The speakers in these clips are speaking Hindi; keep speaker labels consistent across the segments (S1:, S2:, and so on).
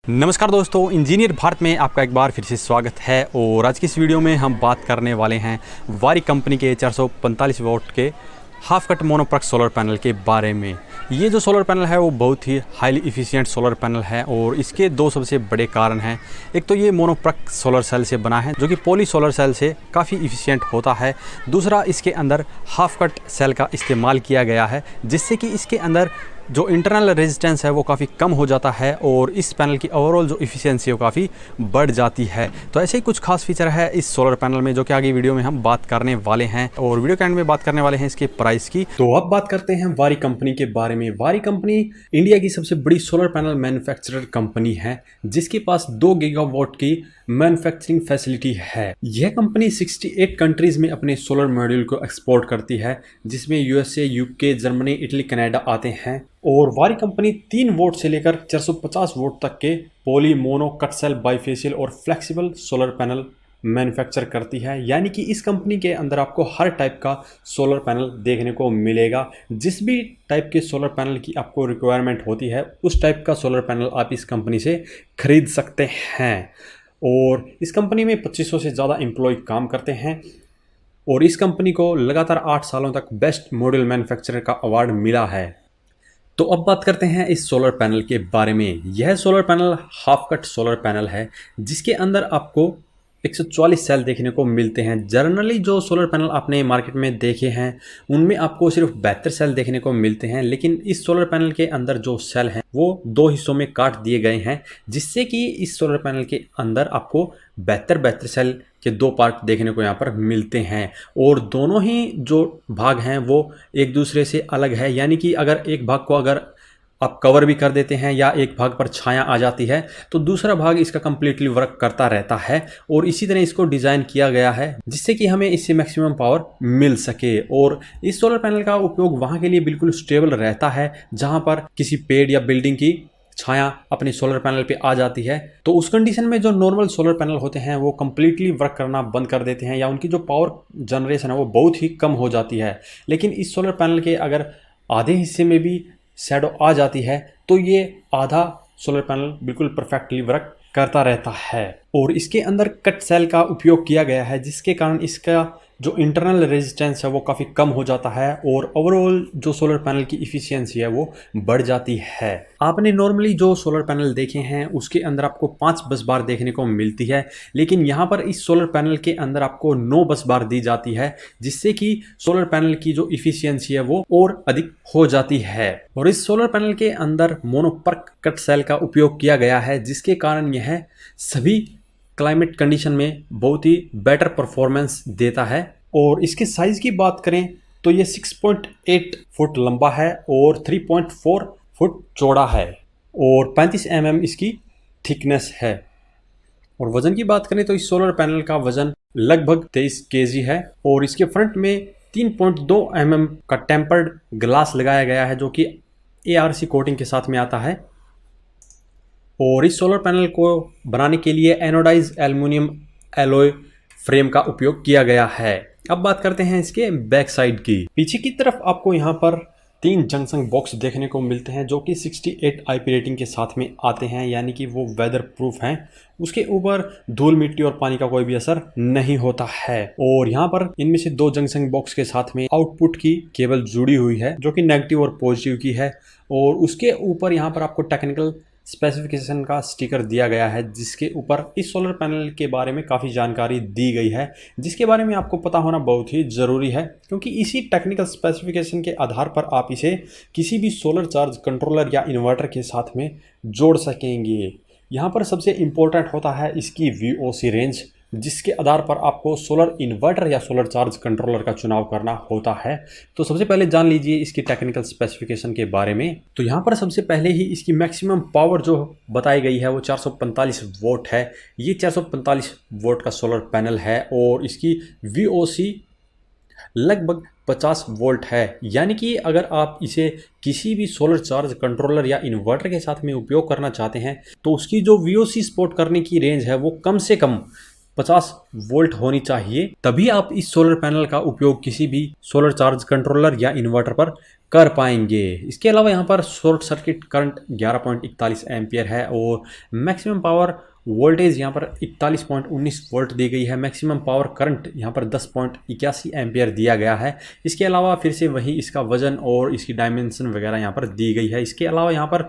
S1: नमस्कार दोस्तों, इंजीनियर भारत में आपका एक बार फिर से स्वागत है। और आज की इस वीडियो में हम बात करने वाले हैं वारी कंपनी के 445 वोल्ट के हाफ कट मोनोप्रक सोलर पैनल के बारे में। ये जो सोलर पैनल है वो बहुत ही हाईली इफ़िशिएंट सोलर पैनल है और इसके दो सबसे बड़े कारण हैं। एक तो ये मोनोप्रक सोलर सेल से बना है जो कि पॉली सोलर सेल से काफ़ी इफ़िशिएंट होता है। दूसरा, इसके अंदर हाफ कट सेल का इस्तेमाल किया गया है जिससे कि इसके अंदर जो इंटरनल रेजिस्टेंस है वो काफ़ी कम हो जाता है और इस पैनल की ओवरऑल जो इफ़िशियंसी है वो काफ़ी बढ़ जाती है। तो ऐसे ही कुछ खास फीचर है इस सोलर पैनल में जो कि आगे वीडियो में हम बात करने वाले हैं और वीडियो के एंड में बात करने वाले हैं इसके प्राइस की। तो अब बात करते हैं वारी कंपनी के बारे में। वारी कंपनी इंडिया की सबसे बड़ी सोलर पैनल मैन्युफैक्चरर कंपनी है जिसके पास 2 गीगावाट की मैन्युफैक्चरिंग फैसिलिटी है। यह कंपनी 68 कंट्रीज में अपने सोलर मॉड्यूल को एक्सपोर्ट करती है जिसमें USA, UK, Germany, Italy, Canada आते हैं। और वारी कंपनी 3 वोल्ट से लेकर 450 वोल्ट तक के poly, mono, cut cell, bifacial और फ्लेक्सिबल सोलर पैनल मैन्युफैक्चर करती है। यानी कि इस कंपनी के अंदर आपको हर टाइप का सोलर पैनल देखने को मिलेगा। जिस भी टाइप के सोलर पैनल की आपको रिक्वायरमेंट होती है उस टाइप का सोलर पैनल आप इस कंपनी से खरीद सकते हैं। और इस कंपनी में 2500 से ज़्यादा एम्प्लॉय काम करते हैं और इस कंपनी को लगातार 8 सालों तक बेस्ट मॉड्यूल मैन्युफैक्चरर का अवार्ड मिला है। तो अब बात करते हैं इस सोलर पैनल के बारे में। यह solar panel half cut solar panel है जिसके अंदर आपको 144 सेल देखने को मिलते हैं। जनरली जो सोलर पैनल आपने मार्केट में देखे हैं उनमें आपको सिर्फ 72 सेल देखने को मिलते हैं, लेकिन इस सोलर पैनल के अंदर जो सेल हैं वो 2 हिस्सों में काट दिए गए हैं जिससे कि इस सोलर पैनल के अंदर आपको 72 सेल के 2 पार्ट देखने को यहाँ पर मिलते हैं। और दोनों ही जो भाग हैं वो एक दूसरे से अलग है। यानी कि अगर एक भाग को अगर आप कवर भी कर देते हैं या एक भाग पर छाया आ जाती है तो दूसरा भाग इसका कंप्लीटली वर्क करता रहता है। और इसी तरह इसको डिज़ाइन किया गया है जिससे कि हमें इससे मैक्सिमम पावर मिल सके। और इस सोलर पैनल का उपयोग वहाँ के लिए बिल्कुल स्टेबल रहता है जहाँ पर किसी पेड़ या बिल्डिंग की छाया अपने सोलर पैनल पे आ जाती है तो उस कंडीशन में जो नॉर्मल सोलर पैनल होते हैं वो कंप्लीटली वर्क करना बंद कर देते हैं या उनकी जो पावर जनरेशन है वो बहुत ही कम हो जाती है। लेकिन इस सोलर पैनल के अगर आधे हिस्से में भी शैडो आ जाती है तो ये आधा सोलर पैनल बिल्कुल परफेक्टली वर्क करता रहता है। और इसके अंदर कट सेल का उपयोग किया गया है जिसके कारण इसका जो इंटरनल रेजिस्टेंस है वो काफ़ी कम हो जाता है और ओवरऑल जो सोलर पैनल की इफ़िशियंसी है वो बढ़ जाती है। आपने नॉर्मली जो सोलर पैनल देखे हैं उसके अंदर आपको 5 बस बार देखने को मिलती है, लेकिन यहाँ पर इस सोलर पैनल के अंदर आपको 9 बस बार दी जाती है जिससे कि सोलर पैनल की जो इफ़िशियंसी है वो और अधिक हो जाती है। और इस सोलर पैनल के अंदर मोनोप्रक कट सेल का उपयोग किया गया है जिसके कारण यह सभी क्लाइमेट कंडीशन में बहुत ही बेटर परफॉर्मेंस देता है। और इसके साइज़ की बात करें तो ये 6.8 फुट लंबा है और 3.4 फुट चौड़ा है और 35 इसकी थिकनेस है। और वज़न की बात करें तो इस सोलर पैनल का वज़न लगभग 23 केजी है और इसके फ्रंट में 3.2 का टेम्पर्ड ग्लास लगाया गया है जो कि ARC कोटिंग के साथ में आता है। और इस सोलर पैनल को बनाने के लिए एनोडाइज एल्युमिनियम एलॉय फ्रेम का उपयोग किया गया है। अब बात करते हैं इसके बैक साइड की। पीछे की तरफ आपको यहाँ पर 3 जंक्शन बॉक्स देखने को मिलते हैं जो कि 68 IP रेटिंग के साथ में आते हैं, यानी कि वो वेदर प्रूफ हैं। उसके ऊपर धूल, मिट्टी और पानी का कोई भी असर नहीं होता है। और यहाँ पर इनमें से 2 जंक्शन बॉक्स के साथ में आउटपुट की केबल जुड़ी हुई है जो कि नेगेटिव और पॉजिटिव की है। और उसके ऊपर यहाँ पर आपको टेक्निकल स्पेसिफिकेशन का स्टिकर दिया गया है जिसके ऊपर इस सोलर पैनल के बारे में काफ़ी जानकारी दी गई है जिसके बारे में आपको पता होना बहुत ही ज़रूरी है क्योंकि इसी टेक्निकल स्पेसिफिकेशन के आधार पर आप इसे किसी भी सोलर चार्ज कंट्रोलर या इन्वर्टर के साथ में जोड़ सकेंगे। यहाँ पर सबसे इम्पोर्टेंट होता है इसकी VOC रेंज जिसके आधार पर आपको सोलर इन्वर्टर या सोलर चार्ज कंट्रोलर का चुनाव करना होता है। तो सबसे पहले जान लीजिए इसकी टेक्निकल स्पेसिफिकेशन के बारे में। तो यहाँ पर सबसे पहले ही इसकी मैक्सिमम पावर जो बताई गई है वो 445 वोट है। ये 445 वोट का सोलर पैनल है और इसकी VOC लगभग 50 वोल्ट है। यानी कि अगर आप इसे किसी भी सोलर चार्ज कंट्रोलर या इन्वर्टर के साथ में उपयोग करना चाहते हैं तो उसकी जो VOC सपोर्ट करने की रेंज है वो कम से कम 50 वोल्ट होनी चाहिए, तभी आप इस सोलर पैनल का उपयोग किसी भी सोलर चार्ज कंट्रोलर या इन्वर्टर पर कर पाएंगे। इसके अलावा यहाँ पर शॉर्ट सर्किट करंट 11.41 एम्पियर है और मैक्सिमम पावर वोल्टेज यहाँ पर 41.19 वोल्ट दी गई है। मैक्सिमम पावर करंट यहाँ पर 10.81 एम्पियर दिया गया है। इसके अलावा फिर से वही इसका वजन और इसकी डायमेंशन वगैरह यहाँ पर दी गई है। इसके अलावा यहाँ पर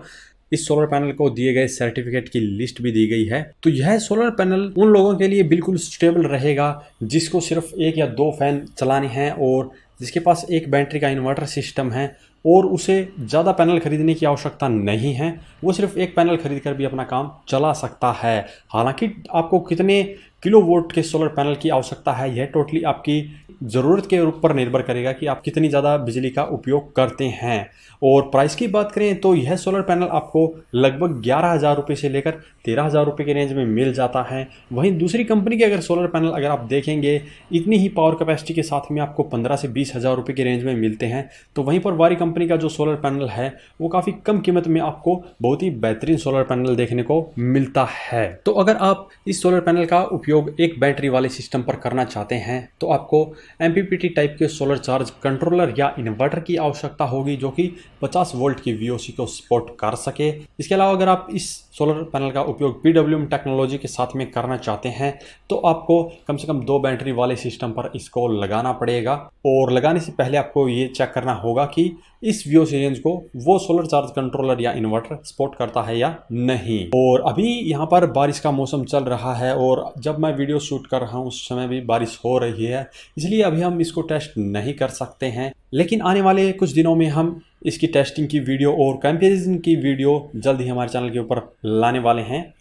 S1: इस सोलर पैनल को दिए गए सर्टिफिकेट की लिस्ट भी दी गई है। तो यह सोलर पैनल उन लोगों के लिए बिल्कुल स्टेबल रहेगा जिसको सिर्फ 1 या 2 फैन चलाने हैं और जिसके पास एक बैटरी का इन्वर्टर सिस्टम है और उसे ज़्यादा पैनल खरीदने की आवश्यकता नहीं है। वो सिर्फ एक पैनल खरीद कर भी अपना काम चला सकता है। हालांकि आपको कितने किलोवोल्ट के सोलर पैनल की आवश्यकता है यह टोटली आपकी ज़रूरत के ऊपर निर्भर करेगा कि आप कितनी ज़्यादा बिजली का उपयोग करते हैं। और प्राइस की बात करें तो यह सोलर पैनल आपको लगभग 11,000 रुपये से लेकर 13,000 रुपये के रेंज में मिल जाता है। वहीं दूसरी कंपनी के अगर सोलर पैनल अगर आप देखेंगे इतनी ही पावर कैपेसिटी के साथ में आपको 15 से 20,000 रुपये के रेंज में मिलते हैं। तो वहीं पर वारी कंपनी का जो सोलर पैनल है वो काफ़ी कम कीमत में आपको बहुत ही बेहतरीन सोलर पैनल देखने को मिलता है। तो अगर आप इस सोलर पैनल का उपयोग एक बैटरी वाले सिस्टम पर करना चाहते हैं तो आपको MPPT टाइप के सोलर चार्ज कंट्रोलर या इन्वर्टर की आवश्यकता होगी जो कि 50 वोल्ट की VOC को सपोर्ट कर सके। इसके अलावा अगर आप इस सोलर पैनल का उपयोग PWM टेक्नोलॉजी के साथ में करना चाहते हैं तो आपको कम से कम 2 बैटरी वाले सिस्टम पर इसको लगाना पड़ेगा और लगाने से पहले आपको ये चेक करना होगा कि इस VOC रेंज को वो सोलर चार्ज कंट्रोलर या इन्वर्टर सपोर्ट करता है या नहीं। और अभी यहाँ पर बारिश का मौसम चल रहा है और जब मैं वीडियो शूट कर रहा हूँ उस समय भी बारिश हो रही है, इसलिए अभी हम इसको टेस्ट नहीं कर सकते हैं। लेकिन आने वाले कुछ दिनों में हम इसकी टेस्टिंग की वीडियो और कंपैरिजन की वीडियो जल्द ही हमारे चैनल के ऊपर लाने वाले हैं,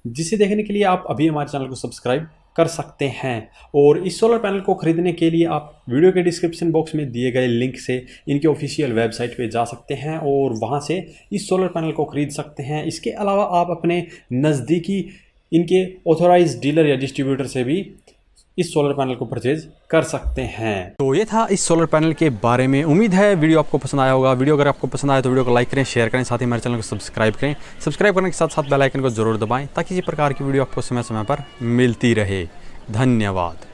S1: जिसे देखने के लिए आप अभी हमारे चैनल को सब्सक्राइब कर सकते हैं। और इस सोलर पैनल को खरीदने के लिए आप वीडियो के डिस्क्रिप्शन बॉक्स में दिए गए लिंक से इनके ऑफिशियल वेबसाइट पे जा सकते हैं और वहां से इस सोलर पैनल को खरीद सकते हैं। इसके अलावा आप अपने नज़दीकी इनके ऑथोराइज्ड डीलर या डिस्ट्रीब्यूटर से भी इस सोलर पैनल को परचेज कर सकते हैं। तो ये था इस सोलर पैनल के बारे में। उम्मीद है वीडियो आपको पसंद आया होगा। वीडियो अगर आपको पसंद आए तो वीडियो को लाइक करें, शेयर करें, साथ ही हमारे चैनल को सब्सक्राइब करें। सब्सक्राइब करने के साथ साथ बेल आइकन को जरूर दबाएं ताकि इसी प्रकार की वीडियो आपको समय समय पर मिलती रहे। धन्यवाद।